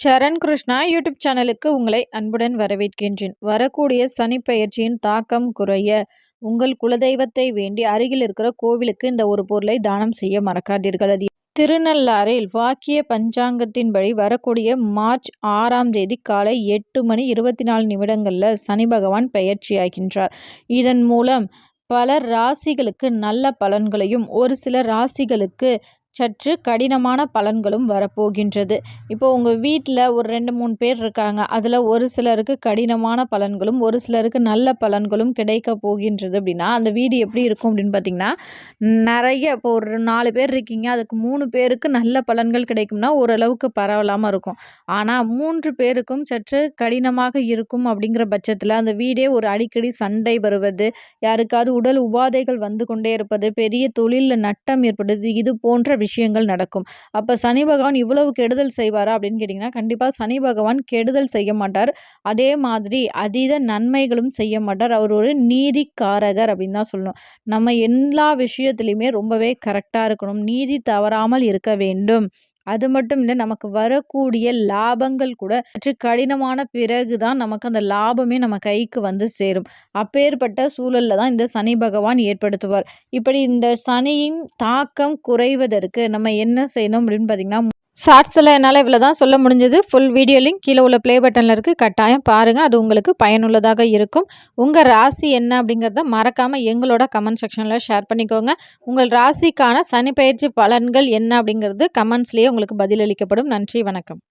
சரண் Krishna YouTube சேனலுக்கு உங்களை அன்புடன் வரவேற்கின்றேன். வரக்கூடிய சனி பெயர்ச்சியின் தாக்கம் குறைய உங்கள் குலதெய்வத்தை வேண்டி அருகில் இருக்கிற கோவிலுக்கு இந்த ஒரு பொருளை தானம் செய்ய மறக்காதீர்கள். அது திருநள்ளாறில் வாக்கிய பஞ்சாங்கத்தின்படி வரக்கூடிய மார்ச் 6ஆம் தேதி காலை 8:24 சனி பகவான் பெயர்ச்சியாகின்றார். இதன் மூலம் பல ராசிகளுக்கு நல்ல பலன்களையும் ஒரு சில ராசிகளுக்கு சற்று கடினமான பலன்களும் வரப்போகின்றது. இப்போ உங்கள் வீட்டில் ஒரு 2-3 பேர் இருக்காங்க. அதில் ஒரு சிலருக்கு கடினமான பலன்களும் ஒரு சிலருக்கு நல்ல பலன்களும் கிடைக்க போகின்றது அப்படின்னா அந்த வீடு எப்படி இருக்கும் அப்படின்னு பார்த்தீங்கன்னா, நிறைய இப்போ ஒரு 4 பேர் இருக்கீங்க, அதுக்கு 3 பேருக்கு நல்ல பலன்கள் கிடைக்கும்னா ஓரளவுக்கு பரவலாமல் இருக்கும். ஆனால் 3 பேருக்கும் சற்று கடினமாக இருக்கும். அப்படிங்கிற பட்சத்தில் அந்த வீடே ஒரு அடிக்கடி சண்டை வருவது, யாருக்காவது உடல் உபாதைகள் வந்து கொண்டே இருப்பது, பெரிய தொழிலில் நட்டம் ஏற்படுது, இது போன்ற விஷயங்கள் நடக்கும். அப்ப சனி பகவான் இவ்வளவு கெடுதல் செய்வாரா அப்படின்னு கேட்டிங்கன்னா, கண்டிப்பா சனி பகவான் கெடுதல் செய்ய மாட்டார். அதே மாதிரி அதீத நன்மைகளும் செய்ய மாட்டார். அவர் ஒரு நீதிக்காரகர் அப்படின்னு தான் சொல்லணும். நம்ம எல்லா விஷயத்திலையுமே ரொம்பவே கரெக்டா இருக்கணும். நீதி தவறாமல் இருக்க வேண்டும். அது மட்டும் இல்ல, நமக்கு வரக்கூடிய லாபங்கள் கூட சற்று கடினமான பிறகு தான் நமக்கு அந்த லாபமே நம்ம கைக்கு வந்து சேரும். அப்பேற்பட்ட சூழல்ல தான் இந்த சனி பகவான் ஏற்படுத்துவார். இப்படி இந்த சனியின் தாக்கம் குறைவதற்கு நம்ம என்ன செய்யணும் அப்படின்னு பார்த்தீங்கன்னா, ஷார்ட்ஸில் என்னால் இவ்வளோ தான் சொல்ல முடிஞ்சது. ஃபுல் வீடியோ லிங்க் கீழே உள்ள ப்ளே பட்டனில் இருக்குது. கட்டாயம் பாருங்கள். அது உங்களுக்கு பயனுள்ளதாக இருக்கும். உங்கள் ராசி என்ன அப்படிங்கிறத மறக்காமல் எங்களோட கமெண்ட் செக்ஷனில் ஷேர் பண்ணிக்கோங்க. உங்கள் ராசிக்கான சனி பெயர்ச்சி பலன்கள் என்ன அப்படிங்கிறது கமெண்ட்ஸ்லேயே உங்களுக்கு பதிலளிக்கப்படும். நன்றி, வணக்கம்.